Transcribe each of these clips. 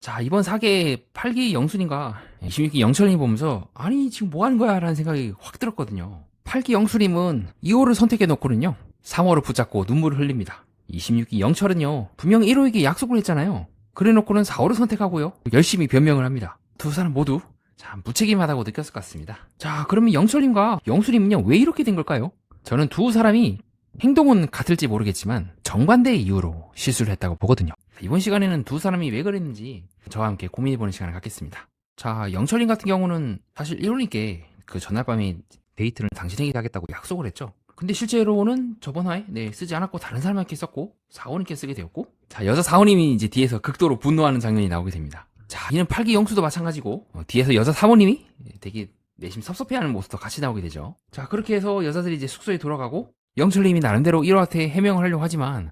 자, 이번 사계 8기 영수님과 26기 영철님 보면서 아니 지금 뭐 하는 거야 라는 생각이 확 들었거든요. 8기 영수님은 2호를 선택해 놓고는요 3호를 붙잡고 눈물을 흘립니다. 26기 영철은요 분명 1호에게 약속을 했잖아요. 그래 놓고는 4호를 선택하고요 열심히 변명을 합니다. 두 사람 모두 참 무책임하다고 느꼈을 것 같습니다. 자, 그러면 영철님과 영수님은요 왜 이렇게 된 걸까요? 저는 두 사람이 행동은 같을지 모르겠지만 정반대의 이유로 실수를 했다고 보거든요. 이번 시간에는 두 사람이 왜 그랬는지 저와 함께 고민해보는 시간을 갖겠습니다. 자, 영철님 같은 경우는 사실 1호님께 그 전날 밤에 데이트를 당신에게 하겠다고 약속을 했죠. 근데 실제로는 저번 화에 쓰지 않았고 다른 사람한테 썼고 4호님께 쓰게 되었고, 자, 여자 4호님이 이제 뒤에서 극도로 분노하는 장면이 나오게 됩니다. 자, 이는 8기 영수도 마찬가지고 뒤에서 여자 3호님이 되게 내심 섭섭해하는 모습도 같이 나오게 되죠. 자, 그렇게 해서 여자들이 이제 숙소에 돌아가고 영철님이 나름대로 1호한테 해명을 하려고 하지만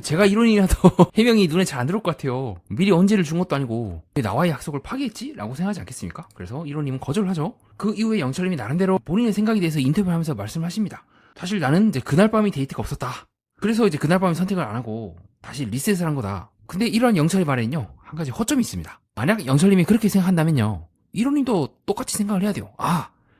제가 1호님이라도 해명이 눈에 잘 안 들어올 것 같아요. 미리 언제를 준 것도 아니고 왜 나와의 약속을 파기했지? 라고 생각하지 않겠습니까? 그래서 1호님은 거절을 하죠. 그 이후에 영철님이 나름대로 본인의 생각에 대해서 인터뷰를 하면서 말씀하십니다. 사실 나는 이제 그날 밤이 데이트가 없었다. 그래서 이제 그날 밤에 선택을 안 하고 다시 리셋을 한 거다. 근데 이러한 영철의 말에는요 한 가지 허점이 있습니다. 만약 영철님이 그렇게 생각한다면요 1호님도 똑같이 생각을 해야 돼요.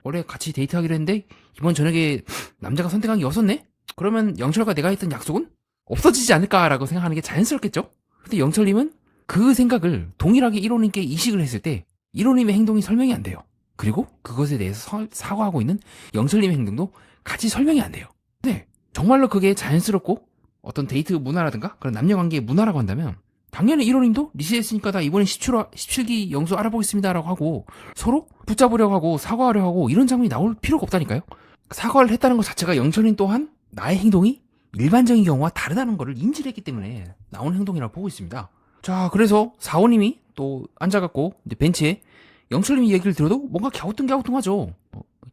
원래 같이 데이트하기로 했는데 이번 저녁에 남자가 선택한 게 없었네? 그러면 영철과 내가 했던 약속은 없어지지 않을까라고 생각하는 게 자연스럽겠죠? 근데 영철님은 그 생각을 동일하게 1호님께 이식을 했을 때 1호님의 행동이 설명이 안 돼요. 그리고 그것에 대해서 사과하고 있는 영철님의 행동도 같이 설명이 안 돼요. 네, 정말로 그게 자연스럽고 어떤 데이트 문화라든가 그런 남녀관계의 문화라고 한다면 당연히 1호님도 리셋했으니까 나 이번에 17기 영수 알아보겠습니다 라고 하고 서로 붙잡으려고 하고 사과하려고 하고 이런 장면이 나올 필요가 없다니까요. 사과를 했다는 것 자체가 영철님 또한 나의 행동이 일반적인 경우와 다르다는 것을 인지를 했기 때문에 나온 행동이라고 보고 있습니다. 자, 그래서 4호님이 또 앉아갖고 이제 벤치에 영철님이 얘기를 들어도 뭔가 갸우뚱갸우뚱하죠.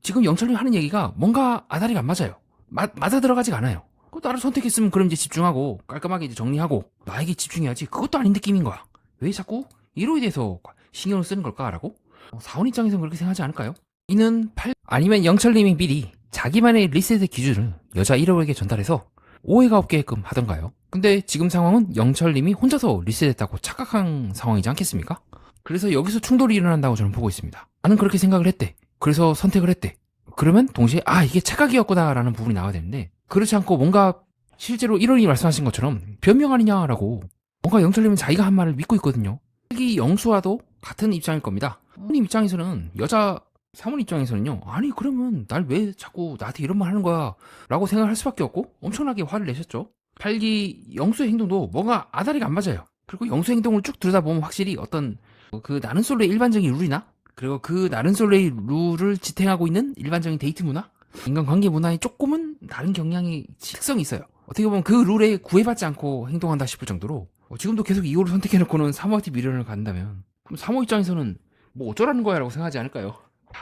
지금 영철님이 하는 얘기가 뭔가 아다리가 안 맞아요. 맞아 들어가지가 않아요. 나를 선택했으면 그럼 이제 집중하고 깔끔하게 이제 정리하고 나에게 집중해야지. 그것도 아닌 느낌인 거야. 왜 자꾸 1호에 대해서 신경을 쓰는 걸까라고? 4원 입장에서는 그렇게 생각하지 않을까요? 이는 아니면 영철님이 미리 자기만의 리셋의 기준을 여자 1호에게 전달해서 오해가 없게끔 하던가요? 근데 지금 상황은 영철님이 혼자서 리셋했다고 착각한 상황이지 않겠습니까? 그래서 여기서 충돌이 일어난다고 저는 보고 있습니다. 나는 그렇게 생각을 했대. 그래서 선택을 했대. 그러면 동시에 이게 착각이었구나 라는 부분이 나와야 되는데 그렇지 않고 뭔가 실제로 1호님이 말씀하신 것처럼 변명 아니냐라고 뭔가 영철님은 자기가 한 말을 믿고 있거든요. 이 영수와도 같은 입장일 겁니다. 사모님 입장에서는 여자 사모님 입장에서는요 그러면 날 왜 자꾸 나한테 이런 말 하는 거야 라고 생각할 수밖에 없고 엄청나게 화를 내셨죠. 8기 영수의 행동도 뭔가 아다리가 안 맞아요. 그리고 영수 행동을 쭉 들여다보면 확실히 어떤 그 나는 솔로의 일반적인 룰이나 그리고 그 나른 솔로의 룰을 지탱하고 있는 일반적인 데이트 문화, 인간관계 문화에 조금은 다른 경향이 특성이 있어요. 어떻게 보면 그 룰에 구애받지 않고 행동한다 싶을 정도로 지금도 계속 2호를 선택해놓고는 3호한테 미련을 갖는다면 그럼 3호 입장에서는 뭐 어쩌라는 거야 라고 생각하지 않을까요?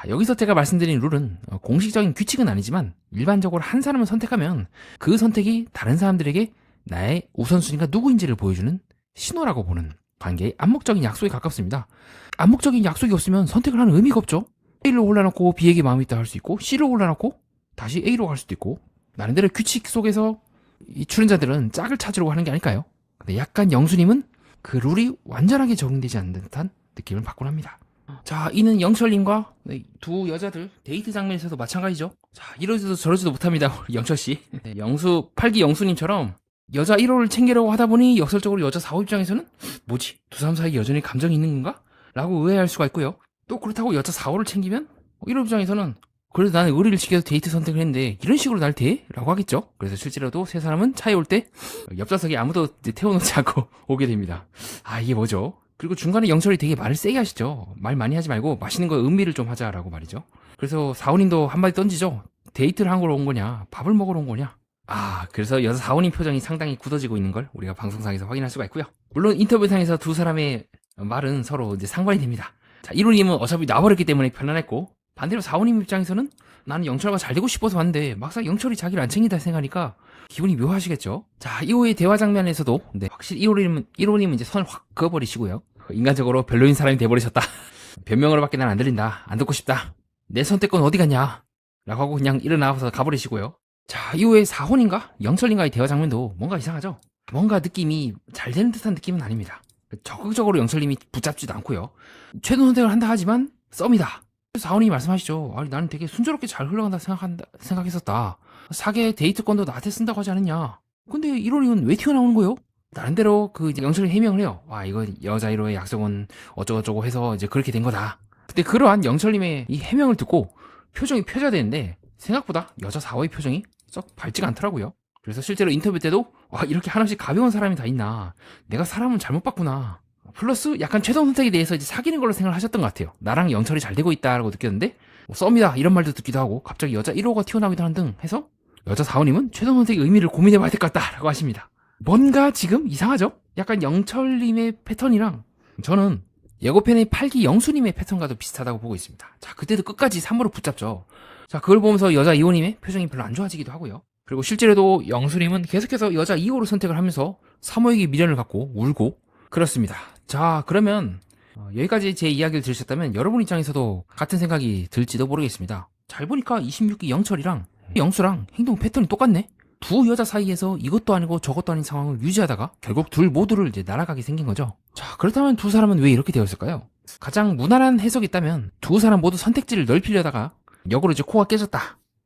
여기서 제가 말씀드린 룰은 공식적인 규칙은 아니지만 일반적으로 한 사람을 선택하면 그 선택이 다른 사람들에게 나의 우선순위가 누구인지를 보여주는 신호라고 보는 관계의 암묵적인 약속에 가깝습니다. 암묵적인 약속이 없으면 선택을 하는 의미가 없죠. A로 골라놓고 B에게 마음이 있다 할 수 있고 C로 골라놓고 다시 A로 갈 수도 있고 나름대로 규칙 속에서 이 출연자들은 짝을 찾으려고 하는 게 아닐까요? 근데 약간 영수님은 그 룰이 완전하게 적용되지 않는 듯한 느낌을 받곤 합니다. 자, 이는 영철님과 두 여자들 데이트 장면에서도 마찬가지죠. 자, 이러지도 저러지도 못합니다. 영철씨. 영수 8기 영수님처럼 여자 1호를 챙기려고 하다 보니 역설적으로 여자 4호 입장에서는 뭐지? 두 사람 사이에 여전히 감정이 있는 건가? 라고 의아해할 수가 있고요. 또 그렇다고 여자 4호를 챙기면 1호 입장에서는 그래도 나는 의리를 지켜서 데이트 선택을 했는데 이런 식으로 날 대? 라고 하겠죠. 그래서 실제로도 세 사람은 차에 올 때 옆좌석에 아무도 태워놓지 않고 오게 됩니다. 이게 뭐죠? 그리고 중간에 영철이 되게 말을 세게 하시죠. 말 많이 하지 말고 맛있는 거 음미를 좀 하자라고 말이죠. 그래서 4호님도 한마디 던지죠. 데이트를 한 거로 온 거냐? 밥을 먹으러 온 거냐? 그래서 여자 4호님 표정이 상당히 굳어지고 있는 걸 우리가 방송상에서 확인할 수가 있고요. 물론 인터뷰상에서 두 사람의 말은 서로 이제 상반이 됩니다. 자, 1호님은 어차피 놔버렸기 때문에 편안했고 반대로 4호님 입장에서는 나는 영철과 잘 되고 싶어서 왔는데 막상 영철이 자기를 안 챙긴다 생각하니까 기분이 묘하시겠죠. 자, 이후의 대화 장면에서도 확실히 1호님은 이제 선을 확 그어버리시고요. 인간적으로 별로인 사람이 돼버리셨다. 변명으로밖에 난 안 들린다. 안 듣고 싶다. 내 선택권 어디 갔냐? 라고 하고 그냥 일어나서 가버리시고요. 자, 이후에 4호님과 영철님과의 대화 장면도 뭔가 이상하죠? 뭔가 느낌이 잘 되는 듯한 느낌은 아닙니다. 적극적으로 영철님이 붙잡지도 않고요. 최종 선택을 한다 하지만 썸이다. 사원님이 말씀하시죠. 아니 나는 되게 순조롭게 잘 흘러간다 생각했었다. 사계 데이트권도 나한테 쓴다고 하지 않았냐. 근데 1호님은 왜 튀어나오는 거예요? 나름대로 그 이제 영철이 해명을 해요. 와 이거 여자 1호의 약속은 어쩌고저쩌고 해서 이제 그렇게 된 거다. 근데 그러한 영철님의 이 해명을 듣고 표정이 펴져야 되는데 생각보다 여자 4호의 표정이 썩 밝지가 않더라고요. 그래서 실제로 인터뷰 때도 와 이렇게 한없이 가벼운 사람이 다 있나. 내가 사람은 잘못 봤구나. 플러스 약간 최종 선택에 대해서 이제 사귀는 걸로 생각을 하셨던 것 같아요. 나랑 영철이 잘 되고 있다라고 느꼈는데 썸이다 이런 말도 듣기도 하고 갑자기 여자 1호가 튀어나오기도 하는 등 해서 여자 4호님은 최종 선택의 의미를 고민해봐야 될 것 같다라고 하십니다. 뭔가 지금 이상하죠? 약간 영철님의 패턴이랑 저는 예고편의 8기 영수님의 패턴과도 비슷하다고 보고 있습니다. 자 그때도 끝까지 3호를 붙잡죠. 자 그걸 보면서 여자 2호님의 표정이 별로 안 좋아지기도 하고요. 그리고 실제로도 영수님은 계속해서 여자 2호로 선택을 하면서 3호에게 미련을 갖고 울고 그렇습니다. 자 그러면 여기까지 제 이야기를 들으셨다면 여러분 입장에서도 같은 생각이 들지도 모르겠습니다. 잘 보니까 26기 영철이랑 영수랑 행동 패턴이 똑같네. 두 여자 사이에서 이것도 아니고 저것도 아닌 상황을 유지하다가 결국 둘 모두를 이제 날아가게 생긴 거죠. 자 그렇다면 두 사람은 왜 이렇게 되었을까요? 가장 무난한 해석이 있다면 두 사람 모두 선택지를 넓히려다가 역으로 이제 코가 깨졌다.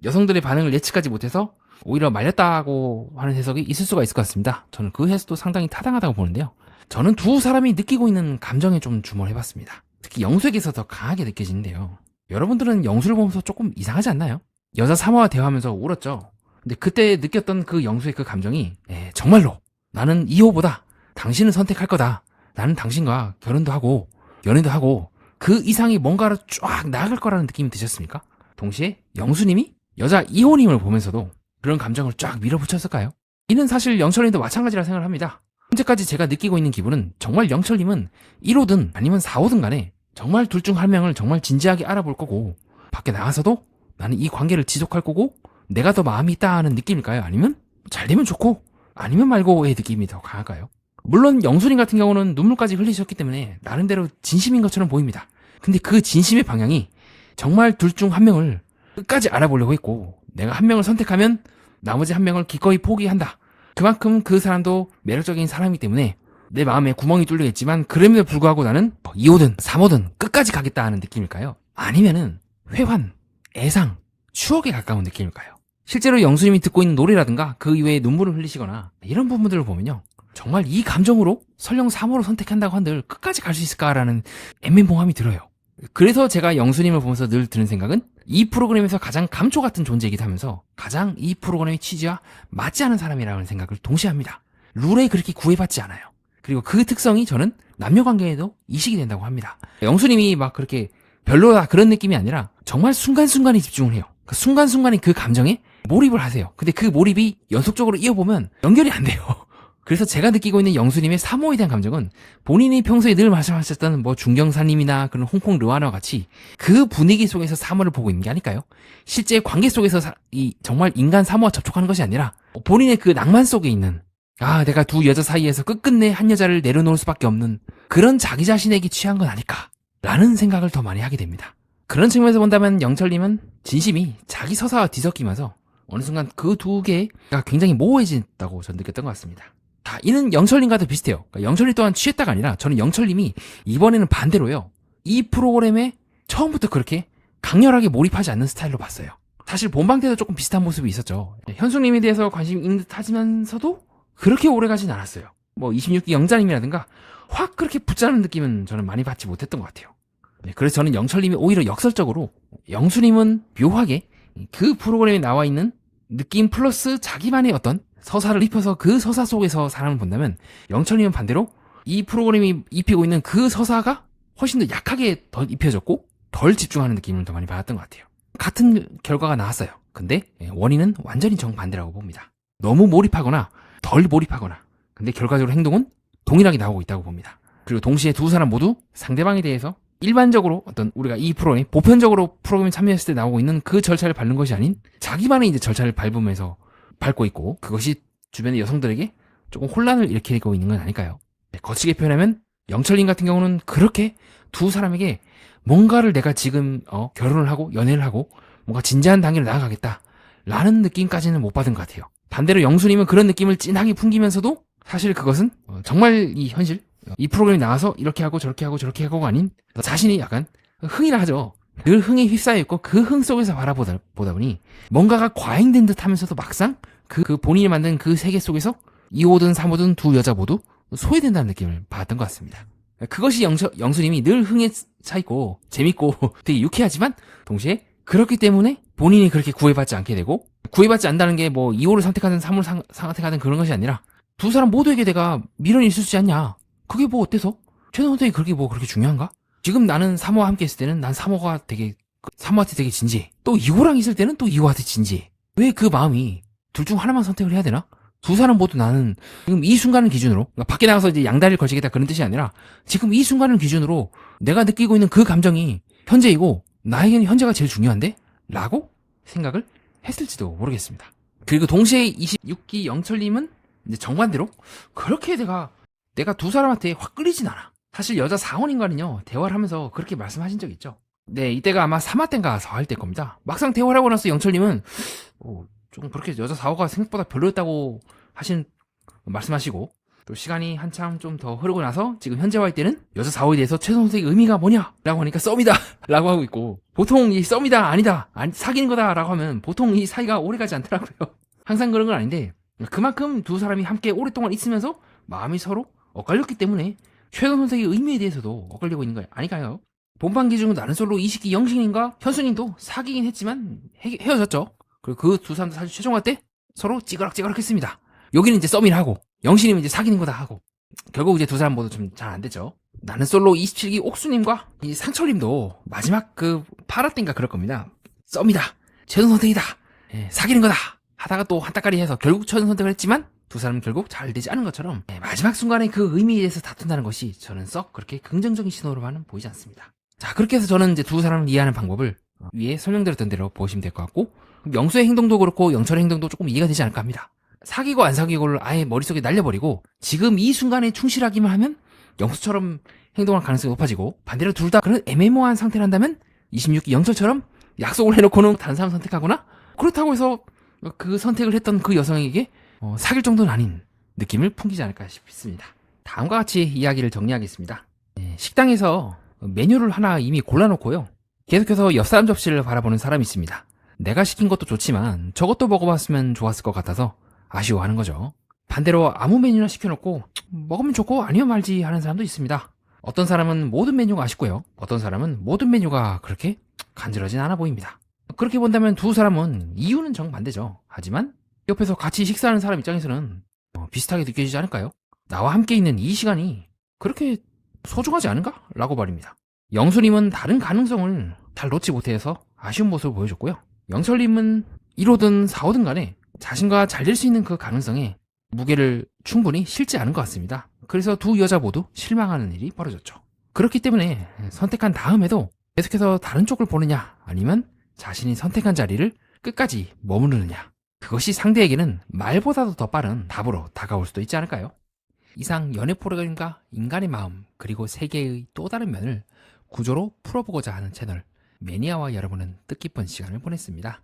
여성들의 반응을 예측하지 못해서 오히려 말렸다고 하는 해석이 있을 수가 있을 것 같습니다. 저는 그 해석도 상당히 타당하다고 보는데요. 저는 두 사람이 느끼고 있는 감정에 좀 주목을 해봤습니다. 특히 영수에게서 더 강하게 느껴지는데요. 여러분들은 영수를 보면서 조금 이상하지 않나요? 여자 3호와 대화하면서 울었죠. 근데 그때 느꼈던 그 영수의 그 감정이 정말로 나는 2호보다 당신을 선택할 거다. 나는 당신과 결혼도 하고 연애도 하고 그 이상이 뭔가로 쫙 나아갈 거라는 느낌이 드셨습니까? 동시에 영수님이 여자 2호님을 보면서도 그런 감정을 쫙 밀어붙였을까요? 이는 사실 영철님도 마찬가지라 생각을 합니다. 현재까지 제가 느끼고 있는 기분은 정말 영철님은 1호든 아니면 4호든 간에 정말 둘 중 한 명을 정말 진지하게 알아볼 거고 밖에 나가서도 나는 이 관계를 지속할 거고 내가 더 마음이 있다 하는 느낌일까요? 아니면 잘 되면 좋고 아니면 말고의 느낌이 더 강할까요? 물론 영수님 같은 경우는 눈물까지 흘리셨기 때문에 나름대로 진심인 것처럼 보입니다. 근데 그 진심의 방향이 정말 둘 중 한 명을 끝까지 알아보려고 했고 내가 한 명을 선택하면 나머지 한 명을 기꺼이 포기한다. 그만큼 그 사람도 매력적인 사람이기 때문에 내 마음에 구멍이 뚫리겠지만 그럼에도 불구하고 나는 2호든 3호든 끝까지 가겠다 하는 느낌일까요? 아니면은 회환, 애상, 추억에 가까운 느낌일까요? 실제로 영수님이 듣고 있는 노래라든가 그 이외에 눈물을 흘리시거나 이런 부분들을 보면요. 정말 이 감정으로 설령 3호로 선택한다고 한들 끝까지 갈 수 있을까라는 애매모함이 들어요. 그래서 제가 영수님을 보면서 늘 드는 생각은 이 프로그램에서 가장 감초 같은 존재이기도 하면서 가장 이 프로그램의 취지와 맞지 않은 사람이라는 생각을 동시에 합니다. 룰에 그렇게 구애받지 않아요. 그리고 그 특성이 저는 남녀관계에도 이식이 된다고 합니다. 영수님이 막 그렇게 별로다 그런 느낌이 아니라 정말 순간순간에 집중을 해요. 그 순간순간에 그 감정에 몰입을 하세요. 근데 그 몰입이 연속적으로 이어보면 연결이 안 돼요. 그래서 제가 느끼고 있는 영수님의 3호에 대한 감정은 본인이 평소에 늘 말씀하셨던 뭐 중경사님이나 그런 홍콩 르와나와 같이 그 분위기 속에서 3호를 보고 있는 게 아닐까요? 실제 관계 속에서 이 정말 인간 3호와 접촉하는 것이 아니라 본인의 그 낭만 속에 있는 내가 두 여자 사이에서 끝끝내 한 여자를 내려놓을 수밖에 없는 그런 자기 자신에게 취한 건 아닐까 라는 생각을 더 많이 하게 됩니다. 그런 측면에서 본다면 영철님은 진심이 자기 서사와 뒤섞이면서 어느 순간 그 두 개가 굉장히 모호해진다고 전 느꼈던 것 같습니다. 자, 이는 영철님과도 비슷해요. 그러니까 영철님 또한 취했다가 아니라 저는 영철님이 이번에는 반대로요. 이 프로그램에 처음부터 그렇게 강렬하게 몰입하지 않는 스타일로 봤어요. 사실 본방 때도 조금 비슷한 모습이 있었죠. 현숙님에 대해서 관심이 있는 듯 하지만서도 그렇게 오래 가진 않았어요. 뭐 26기 영자님이라든가 확 그렇게 붙자는 느낌은 저는 많이 받지 못했던 것 같아요. 그래서 저는 영철님이 오히려 역설적으로 영수님은 묘하게 그 프로그램에 나와 있는 느낌 플러스 자기만의 어떤 서사를 입혀서 그 서사 속에서 사람을 본다면 영철님은 반대로 이 프로그램이 입히고 있는 그 서사가 훨씬 더 약하게 더 입혀졌고 덜 집중하는 느낌을 더 많이 받았던 것 같아요. 같은 결과가 나왔어요. 근데 원인은 완전히 정반대라고 봅니다. 너무 몰입하거나 덜 몰입하거나 근데 결과적으로 행동은 동일하게 나오고 있다고 봅니다. 그리고 동시에 두 사람 모두 상대방에 대해서 일반적으로 어떤 우리가 이 프로그램 보편적으로 프로그램에 참여했을 때 나오고 있는 그 절차를 밟는 것이 아닌 자기만의 이제 절차를 밟으면서 밟고 있고 그것이 주변의 여성들에게 조금 혼란을 일으키고 있는 건 아닐까요? 거치게 표현하면 영철님 같은 경우는 그렇게 두 사람에게 뭔가를 내가 지금 결혼을 하고 연애를 하고 뭔가 진지한 단계를 나아가겠다 라는 느낌까지는 못 받은 것 같아요. 반대로 영수님은 그런 느낌을 진하게 풍기면서도 사실 그것은 정말 이 현실 이 프로그램이 나와서 이렇게 하고 저렇게 하고 저렇게 하고가 아닌 자신이 약간 흥이라 하죠. 늘 흥에 휩싸여 있고 그 흥 속에서 바라보다 보니 뭔가가 과잉된 듯 하면서도 막상 그 본인이 만든 그 세계 속에서 2호든 3호든 두 여자 모두 소외된다는 느낌을 받았던 것 같습니다. 그것이 영수님이 늘 흥에 차있고 재밌고 되게 유쾌하지만 동시에 그렇기 때문에 본인이 그렇게 구애받지 않게 되고, 구애받지 않는다는 게 뭐 2호를 선택하든 3호를 선택하든 그런 것이 아니라 두 사람 모두에게 내가 미련이 있을 수 있지 않냐. 그게 뭐 어때서? 최종 선택이 그렇게 중요한가? 지금 나는 3호와 함께 있을 때는 난 3호한테 되게 진지해. 또 2호랑 있을 때는 또 2호한테 진지해. 왜 그 마음이 둘 중 하나만 선택을 해야 되나? 두 사람 모두 나는 지금 이 순간을 기준으로, 그러니까 밖에 나가서 이제 양다리를 걸치겠다 그런 뜻이 아니라 지금 이 순간을 기준으로 내가 느끼고 있는 그 감정이 현재이고 나에게는 현재가 제일 중요한데? 라고 생각을 했을지도 모르겠습니다. 그리고 동시에 26기 영철님은 이제 정반대로 그렇게 내가 두 사람한테 확 끌리진 않아. 사실 여자 4호님과는요 대화를 하면서 그렇게 말씀하신 적 있죠. 네, 이때가 아마 3화 때인가 4화일 때 겁니다. 막상 대화를 하고 나서 영철님은 좀 그렇게 여자 4호가 생각보다 별로였다고 말씀하시고, 또 시간이 한참 좀 더 흐르고 나서 지금 현재와의 때는 여자 4호에 대해서 최종 선택의 의미가 뭐냐? 라고 하니까 썸이다! 라고 하고 있고, 보통 이 썸이다, 아니다, 사귀는 거다 라고 하면 보통 이 사이가 오래가지 않더라고요. 항상 그런 건 아닌데, 그만큼 두 사람이 함께 오랫동안 있으면서 마음이 서로 엇갈렸기 때문에 최종 선택의 의미에 대해서도 엇갈리고 있는 거 아닐까요? 본방 기준 나는 솔로 20기 영식님과 현수님도 사귀긴 했지만 헤어졌죠. 그리고 그 두 사람도 사실 최종화 때 서로 찌그락찌그락 했습니다. 여기는 이제 썸이라 하고, 영신님은 이제 사귀는 거다 하고, 결국 이제 두 사람 모두 좀 잘 안 됐죠. 나는 솔로 27기 옥수님과 이 상철님도 마지막 그 파라 땐가 그럴 겁니다. 썸이다, 최종 선택이다, 사귀는 거다 하다가 또 한따까리 해서 결국 최종 선택을 했지만 두 사람은 결국 잘 되지 않은 것처럼 마지막 순간에 그 의미에 대해서 다툰다는 것이 저는 썩 그렇게 긍정적인 신호로만은 보이지 않습니다. 자, 그렇게 해서 저는 이제 두 사람을 이해하는 방법을 위에 설명드렸던 대로 보시면 될 것 같고, 영수의 행동도 그렇고 영철의 행동도 조금 이해가 되지 않을까 합니다. 사귀고 안 사귀고를 아예 머릿속에 날려버리고 지금 이 순간에 충실하기만 하면 영수처럼 행동할 가능성이 높아지고, 반대로 둘 다 그런 애매모호한 상태를 한다면 26기 영철처럼 약속을 해놓고는 다른 사람 선택하거나, 그렇다고 해서 그 선택을 했던 그 여성에게 사귈 정도는 아닌 느낌을 풍기지 않을까 싶습니다. 다음과 같이 이야기를 정리하겠습니다. 식당에서 메뉴를 하나 이미 골라놓고요, 계속해서 옆 사람 접시를 바라보는 사람이 있습니다. 내가 시킨 것도 좋지만 저것도 먹어봤으면 좋았을 것 같아서 아쉬워하는 거죠. 반대로 아무 메뉴나 시켜놓고 먹으면 좋고 아니면 말지 하는 사람도 있습니다. 어떤 사람은 모든 메뉴가 아쉽고요, 어떤 사람은 모든 메뉴가 그렇게 간절하진 않아 보입니다. 그렇게 본다면 두 사람은 이유는 정반대죠. 하지만 옆에서 같이 식사하는 사람 입장에서는 비슷하게 느껴지지 않을까요? 나와 함께 있는 이 시간이 그렇게 소중하지 않은가? 라고 말입니다. 영수님은 다른 가능성을 잘 놓지 못해서 아쉬운 모습을 보여줬고요, 영철님은 1호든 4호든 간에 자신과 잘 될 수 있는 그 가능성에 무게를 충분히 실지 않은 것 같습니다. 그래서 두 여자 모두 실망하는 일이 벌어졌죠. 그렇기 때문에 선택한 다음에도 계속해서 다른 쪽을 보느냐, 아니면 자신이 선택한 자리를 끝까지 머무르느냐, 그것이 상대에게는 말보다도 더 빠른 답으로 다가올 수도 있지 않을까요? 이상 연애 프로그램과 인간의 마음, 그리고 세계의 또 다른 면을 구조로 풀어보고자 하는 채널 매니아와 여러분은 뜻깊은 시간을 보냈습니다.